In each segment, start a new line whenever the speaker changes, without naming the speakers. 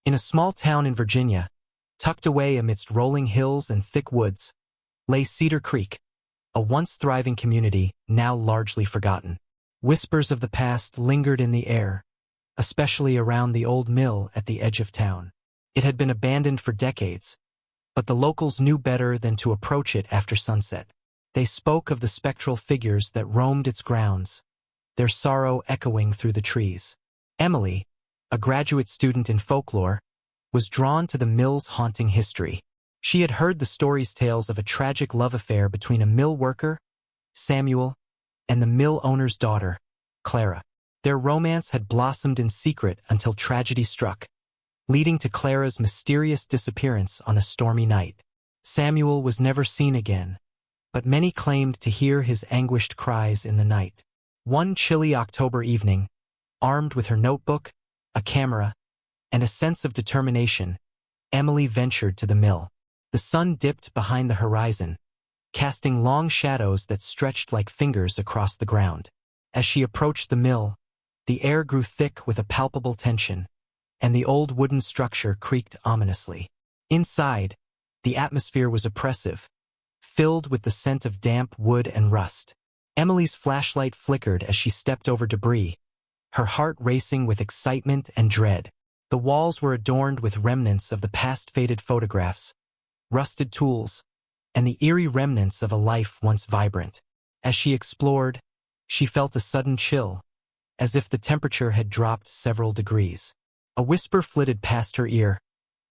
In a small town in Virginia, tucked away amidst rolling hills and thick woods, lay Cedar Creek, a once thriving community now largely forgotten. Whispers of the past lingered in the air, especially around the old mill at the edge of town. It had been abandoned for decades, but the locals knew better than to approach it after sunset. They spoke of the spectral figures that roamed its grounds, their sorrow echoing through the trees. Emily, a graduate student in folklore, was drawn to the mill's haunting history. She had heard the stories tales of a tragic love affair between a mill worker, Samuel, and the mill owner's daughter, Clara. Their romance had blossomed in secret until tragedy struck, leading to Clara's mysterious disappearance on a stormy night. Samuel was never seen again, but many claimed to hear his anguished cries in the night. One chilly October evening, armed with her notebook, a camera, and a sense of determination, Emily ventured to the mill. The sun dipped behind the horizon, casting long shadows that stretched like fingers across the ground. As she approached the mill, the air grew thick with a palpable tension, and the old wooden structure creaked ominously. Inside, the atmosphere was oppressive, filled with the scent of damp wood and rust. Emily's flashlight flickered as she stepped over debris, her heart racing with excitement and dread. The walls were adorned with remnants of the past-faded photographs, rusted tools, and the eerie remnants of a life once vibrant. As she explored, she felt a sudden chill, as if the temperature had dropped several degrees. A whisper flitted past her ear,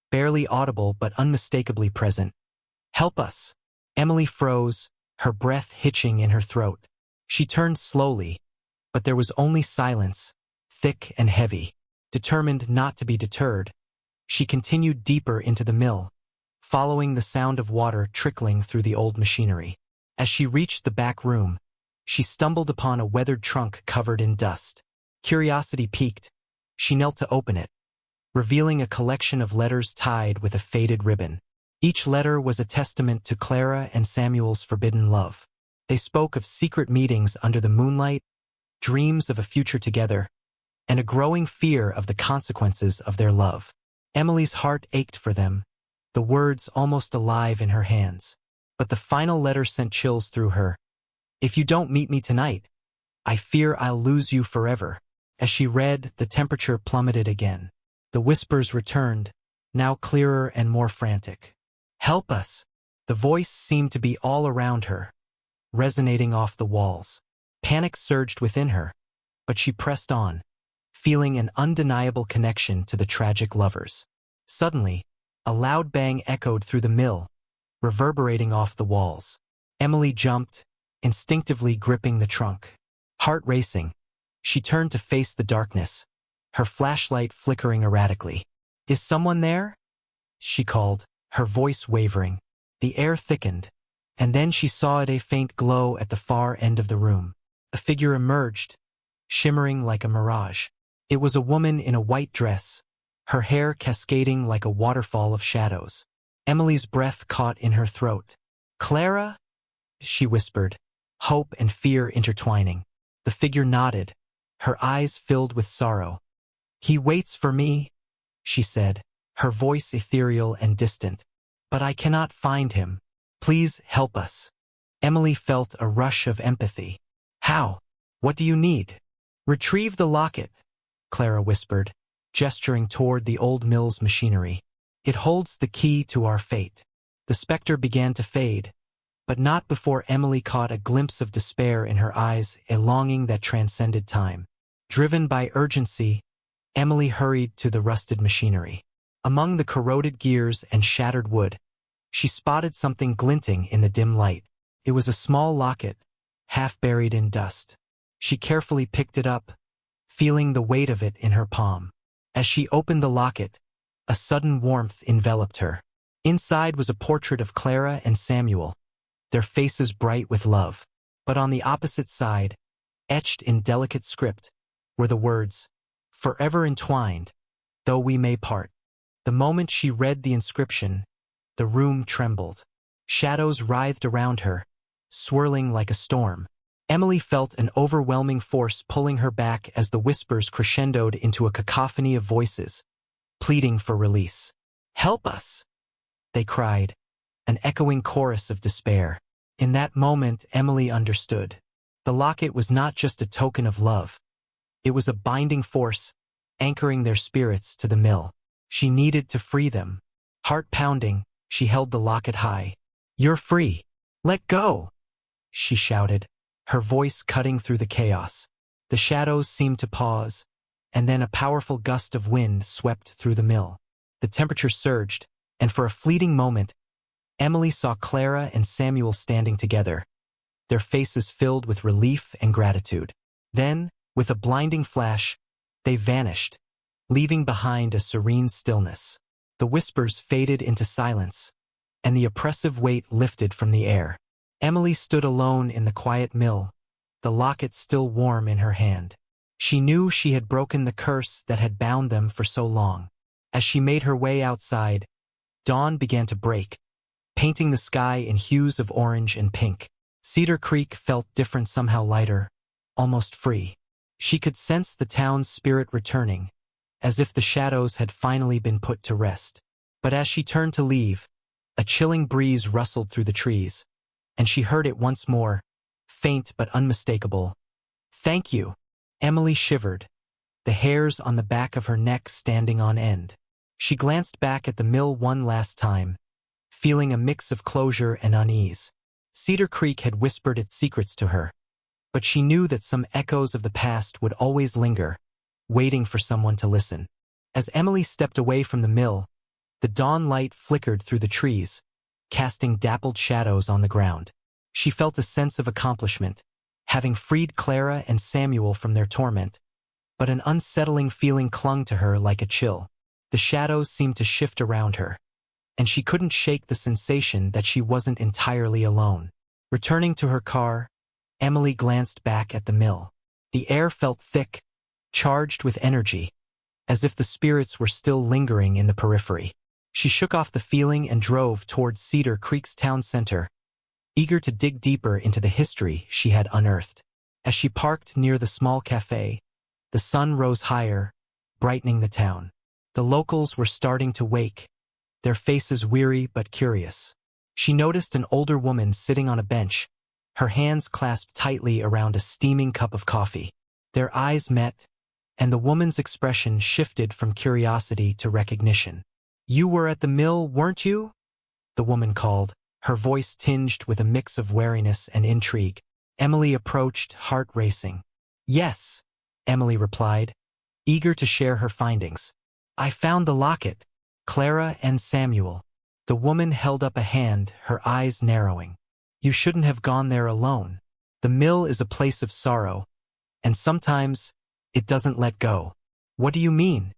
barely audible but unmistakably present. "Help us!" Emily froze, her breath hitching in her throat. She turned slowly, but there was only silence, thick and heavy. Determined not to be deterred, she continued deeper into the mill, following the sound of water trickling through the old machinery. As she reached the back room, she stumbled upon a weathered trunk covered in dust. Curiosity piqued. She knelt to open it, revealing a collection of letters tied with a faded ribbon. Each letter was a testament to Clara and Samuel's forbidden love. They spoke of secret meetings under the moonlight, dreams of a future together, and a growing fear of the consequences of their love. Emily's heart ached for them, the words almost alive in her hands. But the final letter sent chills through her. "If you don't meet me tonight, I fear I'll lose you forever." As she read, the temperature plummeted again. The whispers returned, now clearer and more frantic. "Help us!" The voice seemed to be all around her, resonating off the walls. Panic surged within her, but she pressed on, feeling an undeniable connection to the tragic lovers. Suddenly, a loud bang echoed through the mill, reverberating off the walls. Emily jumped, instinctively gripping the trunk. Heart racing, she turned to face the darkness, her flashlight flickering erratically. "Is someone there?" she called, her voice wavering. The air thickened, and then she saw a faint glow at the far end of the room. A figure emerged, shimmering like a mirage. It was a woman in a white dress, her hair cascading like a waterfall of shadows. Emily's breath caught in her throat. "Clara?" she whispered, hope and fear intertwining. The figure nodded, her eyes filled with sorrow. "He waits for me," she said, her voice ethereal and distant. "But I cannot find him. Please help us." Emily felt a rush of empathy. "How? What do you need?" "Retrieve the locket," Clara whispered, gesturing toward the old mill's machinery. "It holds the key to our fate." The specter began to fade, but not before Emily caught a glimpse of despair in her eyes, a longing that transcended time. Driven by urgency, Emily hurried to the rusted machinery. Among the corroded gears and shattered wood, she spotted something glinting in the dim light. It was a small locket, half buried in dust. She carefully picked it up, feeling the weight of it in her palm. As she opened the locket, a sudden warmth enveloped her. Inside was a portrait of Clara and Samuel, their faces bright with love. But on the opposite side, etched in delicate script, were the words, "Forever entwined, though we may part." The moment she read the inscription, the room trembled. Shadows writhed around her, swirling like a storm. Emily felt an overwhelming force pulling her back as the whispers crescendoed into a cacophony of voices, pleading for release. "Help us!" they cried, an echoing chorus of despair. In that moment, Emily understood. The locket was not just a token of love. It was a binding force, anchoring their spirits to the mill. She needed to free them. Heart pounding, she held the locket high. "You're free. Let go!" she shouted, her voice cutting through the chaos. The shadows seemed to pause, and then a powerful gust of wind swept through the mill. The temperature surged, and for a fleeting moment, Emily saw Clara and Samuel standing together, their faces filled with relief and gratitude. Then, with a blinding flash, they vanished, leaving behind a serene stillness. The whispers faded into silence, and the oppressive weight lifted from the air. Emily stood alone in the quiet mill, the locket still warm in her hand. She knew she had broken the curse that had bound them for so long. As she made her way outside, dawn began to break, painting the sky in hues of orange and pink. Cedar Creek felt different, somehow lighter, almost free. She could sense the town's spirit returning, as if the shadows had finally been put to rest. But as she turned to leave, a chilling breeze rustled through the trees, and she heard it once more, faint but unmistakable. "Thank you." Emily shivered, the hairs on the back of her neck standing on end. She glanced back at the mill one last time, feeling a mix of closure and unease. Cedar Creek had whispered its secrets to her, but she knew that some echoes of the past would always linger, waiting for someone to listen. As Emily stepped away from the mill, the dawn light flickered through the trees, casting dappled shadows on the ground. She felt a sense of accomplishment, having freed Clara and Samuel from their torment, but an unsettling feeling clung to her like a chill. The shadows seemed to shift around her, and she couldn't shake the sensation that she wasn't entirely alone. Returning to her car, Emily glanced back at the mill. The air felt thick, charged with energy, as if the spirits were still lingering in the periphery. She shook off the feeling and drove toward Cedar Creek's town center, eager to dig deeper into the history she had unearthed. As she parked near the small cafe, the sun rose higher, brightening the town. The locals were starting to wake, their faces weary but curious. She noticed an older woman sitting on a bench, her hands clasped tightly around a steaming cup of coffee. Their eyes met, and the woman's expression shifted from curiosity to recognition. "You were at the mill, weren't you?" the woman called, her voice tinged with a mix of wariness and intrigue. Emily approached, heart racing. "Yes," Emily replied, eager to share her findings. "I found the locket, Clara and Samuel." The woman held up a hand, her eyes narrowing. "You shouldn't have gone there alone. The mill is a place of sorrow, and sometimes it doesn't let go." "What do you mean?"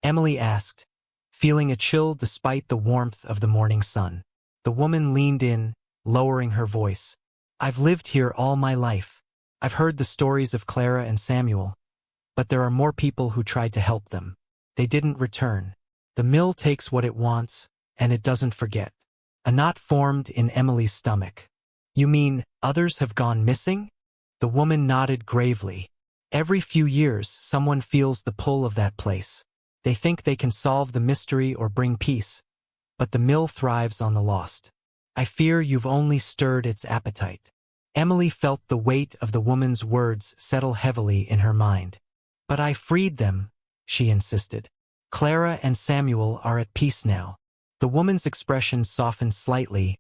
Emily asked, feeling a chill despite the warmth of the morning sun. The woman leaned in, lowering her voice. "I've lived here all my life. I've heard the stories of Clara and Samuel, but there are more people who tried to help them. They didn't return. The mill takes what it wants, and it doesn't forget." A knot formed in Emily's stomach. "You mean others have gone missing?" The woman nodded gravely. "Every few years, someone feels the pull of that place. They think they can solve the mystery or bring peace, but the mill thrives on the lost. I fear you've only stirred its appetite." Emily felt the weight of the woman's words settle heavily in her mind. "But I freed them," she insisted. "Clara and Samuel are at peace now." The woman's expression softened slightly,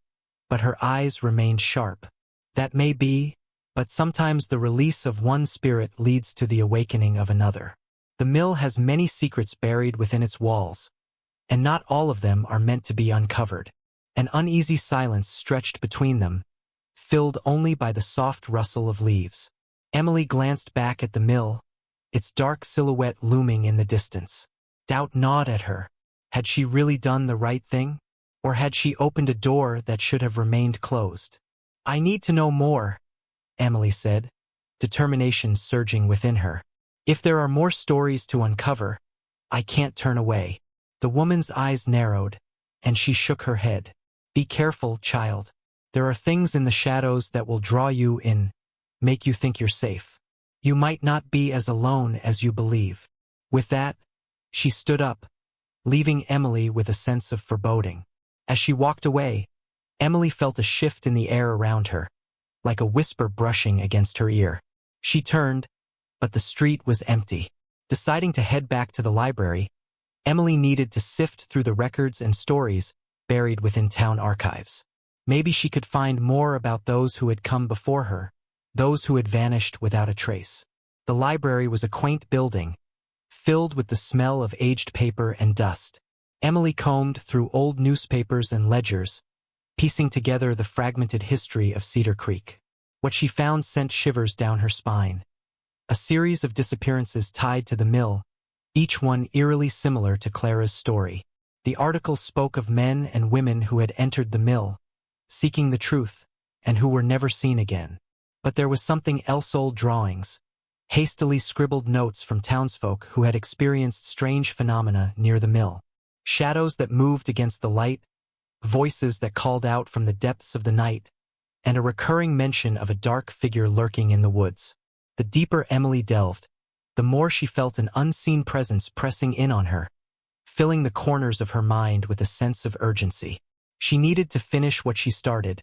but her eyes remained sharp. "That may be, but sometimes the release of one spirit leads to the awakening of another. The mill has many secrets buried within its walls, and not all of them are meant to be uncovered." An uneasy silence stretched between them, filled only by the soft rustle of leaves. Emily glanced back at the mill, its dark silhouette looming in the distance. Doubt gnawed at her. Had she really done the right thing? Or had she opened a door that should have remained closed? "I need to know more," Emily said, determination surging within her. "If there are more stories to uncover, I can't turn away." The woman's eyes narrowed, and she shook her head. "Be careful, child. There are things in the shadows that will draw you in, make you think you're safe. You might not be as alone as you believe." With that, she stood up, leaving Emily with a sense of foreboding. As she walked away, Emily felt a shift in the air around her, like a whisper brushing against her ear. She turned, but the street was empty. Deciding to head back to the library, Emily needed to sift through the records and stories buried within town archives. Maybe she could find more about those who had come before her, those who had vanished without a trace. The library was a quaint building, filled with the smell of aged paper and dust. Emily combed through old newspapers and ledgers, piecing together the fragmented history of Cedar Creek. What she found sent shivers down her spine. A series of disappearances tied to the mill, each one eerily similar to Clara's story. The article spoke of men and women who had entered the mill, seeking the truth, and who were never seen again. But there was something else: old drawings, hastily scribbled notes from townsfolk who had experienced strange phenomena near the mill. Shadows that moved against the light, voices that called out from the depths of the night, and a recurring mention of a dark figure lurking in the woods. The deeper Emily delved, the more she felt an unseen presence pressing in on her, filling the corners of her mind with a sense of urgency. She needed to finish what she started,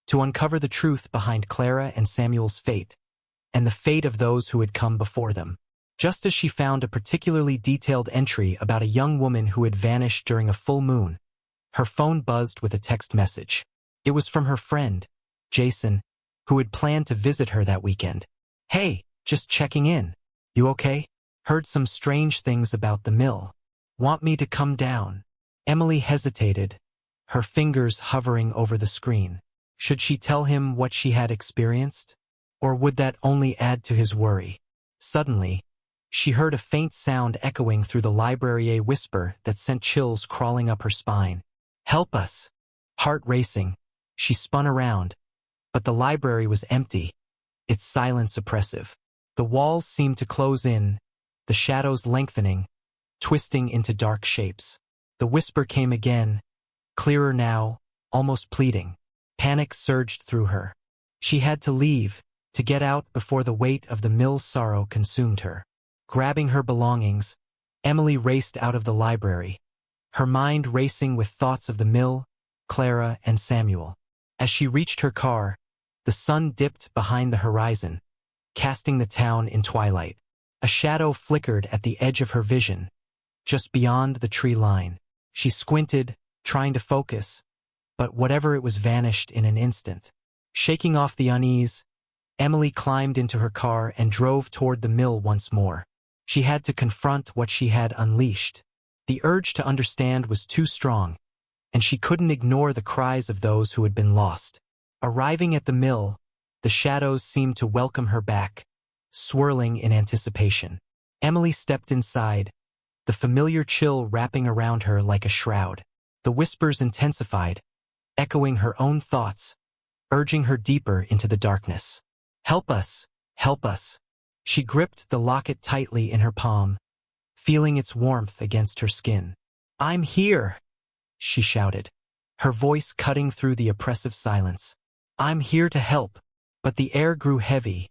to uncover the truth behind Clara and Samuel's fate, and the fate of those who had come before them. Just as she found a particularly detailed entry about a young woman who had vanished during a full moon, her phone buzzed with a text message. It was from her friend, Jason, who had planned to visit her that weekend. "Hey, just checking in. You okay? Heard some strange things about the mill. Want me to come down?" Emily hesitated, her fingers hovering over the screen. Should she tell him what she had experienced? Or would that only add to his worry? Suddenly, she heard a faint sound echoing through the library, a whisper that sent chills crawling up her spine. "Help us!" Heart racing, she spun around, but the library was empty, its silence oppressive. The walls seemed to close in, the shadows lengthening, twisting into dark shapes. The whisper came again, clearer now, almost pleading. Panic surged through her. She had to leave, to get out before the weight of the mill's sorrow consumed her. Grabbing her belongings, Emily raced out of the library, her mind racing with thoughts of the mill, Clara, and Samuel. As she reached her car, the sun dipped behind the horizon, casting the town in twilight. A shadow flickered at the edge of her vision, just beyond the tree line. She squinted, trying to focus, but whatever it was vanished in an instant. Shaking off the unease, Emily climbed into her car and drove toward the mill once more. She had to confront what she had unleashed. The urge to understand was too strong, and she couldn't ignore the cries of those who had been lost. Arriving at the mill, the shadows seemed to welcome her back, swirling in anticipation. Emily stepped inside, the familiar chill wrapping around her like a shroud. The whispers intensified, echoing her own thoughts, urging her deeper into the darkness. "Help us! Help us!" She gripped the locket tightly in her palm, feeling its warmth against her skin. "I'm here!" she shouted, her voice cutting through the oppressive silence. "I'm here to help." But the air grew heavy,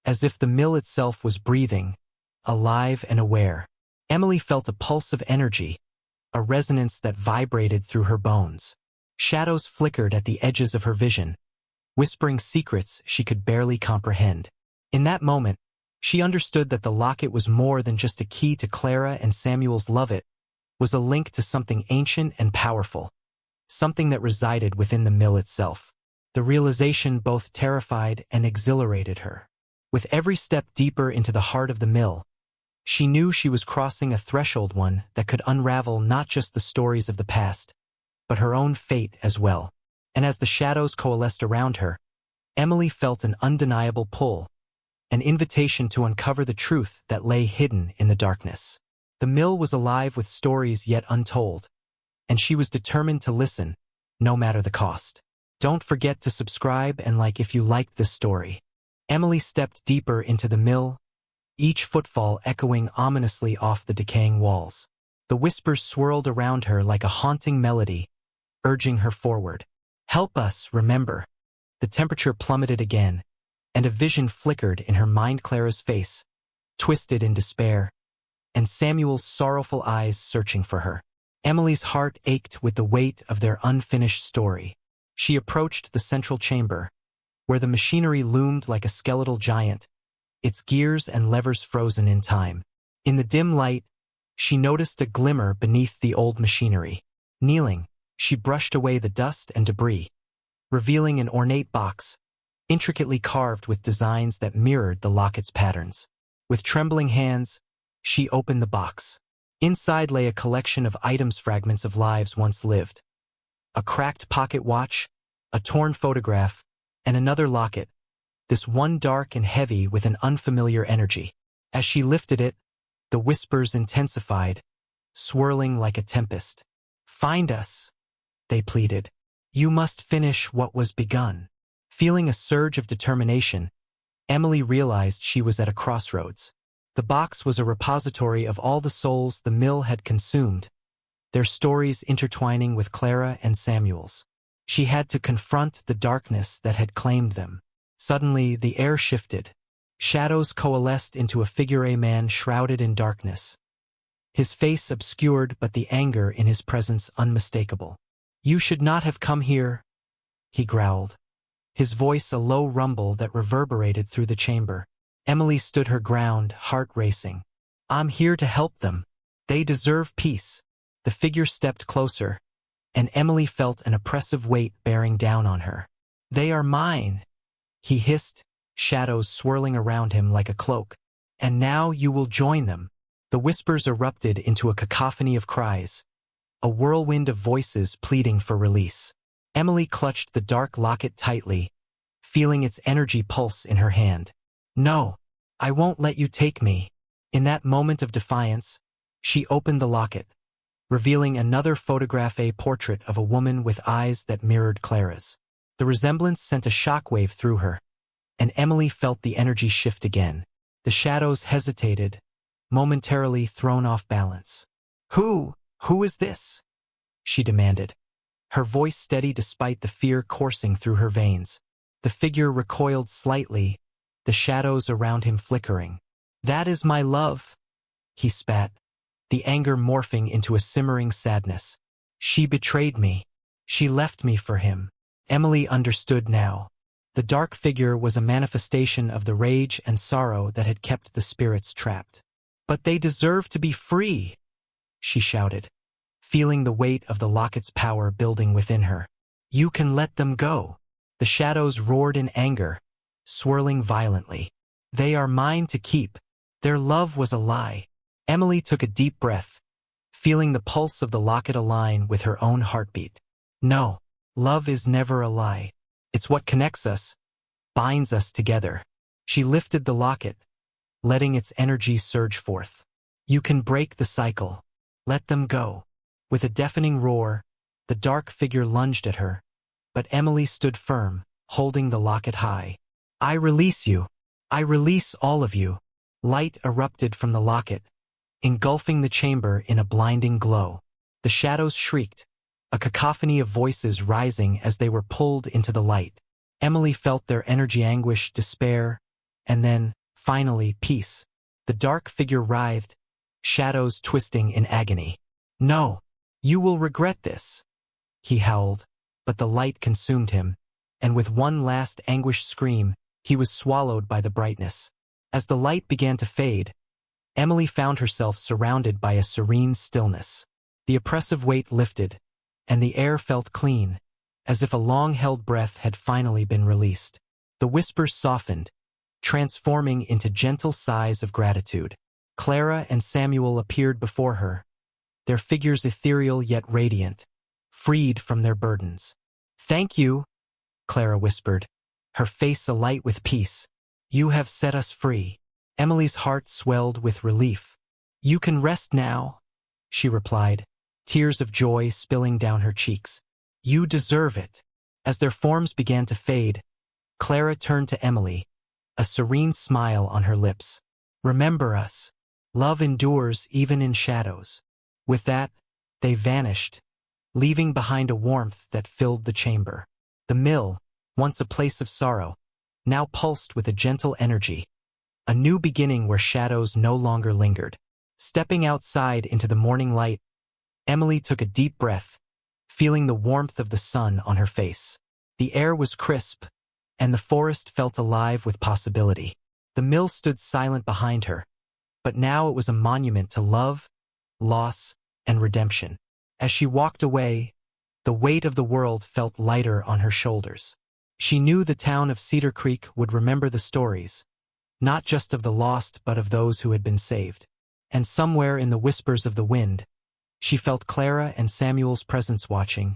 as if the mill itself was breathing, alive and aware. Emily felt a pulse of energy, a resonance that vibrated through her bones. Shadows flickered at the edges of her vision, whispering secrets she could barely comprehend. In that moment, she understood that the locket was more than just a key to Clara and Samuel's love. It was a link to something ancient and powerful, something that resided within the mill itself. The realization both terrified and exhilarated her. With every step deeper into the heart of the mill, she knew she was crossing a threshold, one that could unravel not just the stories of the past, but her own fate as well. And as the shadows coalesced around her, Emily felt an undeniable pull, an invitation to uncover the truth that lay hidden in the darkness. The mill was alive with stories yet untold, and she was determined to listen, no matter the cost. Don't forget to subscribe and like if you liked this story. Emily stepped deeper into the mill, each footfall echoing ominously off the decaying walls. The whispers swirled around her like a haunting melody, urging her forward. "Help us, remember." The temperature plummeted again, and a vision flickered in her mind: Clara's face, twisted in despair, and Samuel's sorrowful eyes searching for her. Emily's heart ached with the weight of their unfinished story. She approached the central chamber, where the machinery loomed like a skeletal giant, its gears and levers frozen in time. In the dim light, she noticed a glimmer beneath the old machinery. Kneeling, she brushed away the dust and debris, revealing an ornate box, intricately carved with designs that mirrored the locket's patterns. With trembling hands, she opened the box. Inside lay a collection of items, fragments of lives once lived. A cracked pocket watch, a torn photograph, and another locket, this one dark and heavy with an unfamiliar energy. As she lifted it, the whispers intensified, swirling like a tempest. "Find us," they pleaded. "You must finish what was begun." Feeling a surge of determination, Emily realized she was at a crossroads. The box was a repository of all the souls the mill had consumed, their stories intertwining with Clara and Samuel's. She had to confront the darkness that had claimed them. Suddenly, the air shifted. Shadows coalesced into a figure, a man shrouded in darkness. His face obscured, but the anger in his presence unmistakable. "You should not have come here," he growled, his voice a low rumble that reverberated through the chamber. Emily stood her ground, heart racing. "I'm here to help them. They deserve peace." The figure stepped closer, and Emily felt an oppressive weight bearing down on her. "They are mine," he hissed, shadows swirling around him like a cloak. "And now you will join them." The whispers erupted into a cacophony of cries, a whirlwind of voices pleading for release. Emily clutched the dark locket tightly, feeling its energy pulse in her hand. "No, I won't let you take me." In that moment of defiance, she opened the locket, revealing another photograph, a portrait of a woman with eyes that mirrored Clara's. The resemblance sent a shockwave through her, and Emily felt the energy shift again. The shadows hesitated, momentarily thrown off balance. Who is this?" she demanded, her voice steady despite the fear coursing through her veins. The figure recoiled slightly, the shadows around him flickering. "That is my love," he spat, the anger morphing into a simmering sadness. "She betrayed me. She left me for him." Emily understood now. The dark figure was a manifestation of the rage and sorrow that had kept the spirits trapped. "But they deserve to be free," she shouted, feeling the weight of the locket's power building within her. "You can let them go." The shadows roared in anger, swirling violently. "They are mine to keep. Their love was a lie." Emily took a deep breath, feeling the pulse of the locket align with her own heartbeat. "No, love is never a lie. It's what connects us, binds us together." She lifted the locket, letting its energy surge forth. "You can break the cycle. Let them go." With a deafening roar, the dark figure lunged at her, but Emily stood firm, holding the locket high. "I release you. I release all of you." Light erupted from the locket, engulfing the chamber in a blinding glow. The shadows shrieked, a cacophony of voices rising as they were pulled into the light. Emily felt their energy, anguish, despair, and then, finally, peace. The dark figure writhed, shadows twisting in agony. "No, you will regret this," he howled, but the light consumed him, and with one last anguished scream, he was swallowed by the brightness. As the light began to fade, Emily found herself surrounded by a serene stillness. The oppressive weight lifted, and the air felt clean, as if a long-held breath had finally been released. The whispers softened, transforming into gentle sighs of gratitude. Clara and Samuel appeared before her, their figures ethereal yet radiant, freed from their burdens. "Thank you," Clara whispered, her face alight with peace. "You have set us free." Emily's heart swelled with relief. "You can rest now," she replied, tears of joy spilling down her cheeks. "You deserve it." As their forms began to fade, Clara turned to Emily, a serene smile on her lips. "Remember us. Love endures even in shadows." With that, they vanished, leaving behind a warmth that filled the chamber. The mill, once a place of sorrow, now pulsed with a gentle energy, a new beginning where shadows no longer lingered. Stepping outside into the morning light, Emily took a deep breath, feeling the warmth of the sun on her face. The air was crisp, and the forest felt alive with possibility. The mill stood silent behind her, but now it was a monument to love, loss, and redemption. As she walked away, the weight of the world felt lighter on her shoulders. She knew the town of Cedar Creek would remember the stories, not just of the lost but of those who had been saved. And somewhere in the whispers of the wind, she felt Clara and Samuel's presence watching,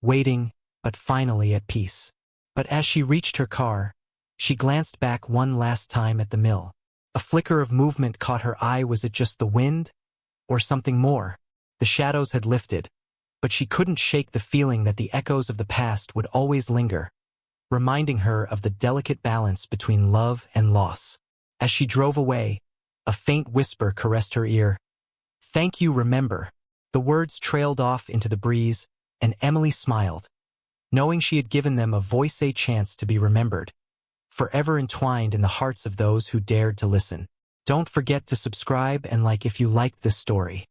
waiting, but finally at peace. But as she reached her car, she glanced back one last time at the mill. A flicker of movement caught her eye. Was it just the wind? Or something more? The shadows had lifted, but she couldn't shake the feeling that the echoes of the past would always linger, reminding her of the delicate balance between love and loss. As she drove away, a faint whisper caressed her ear. "Thank you, remember." The words trailed off into the breeze, and Emily smiled, knowing she had given them a voice, a chance to be remembered, forever entwined in the hearts of those who dared to listen. Don't forget to subscribe and like if you liked this story.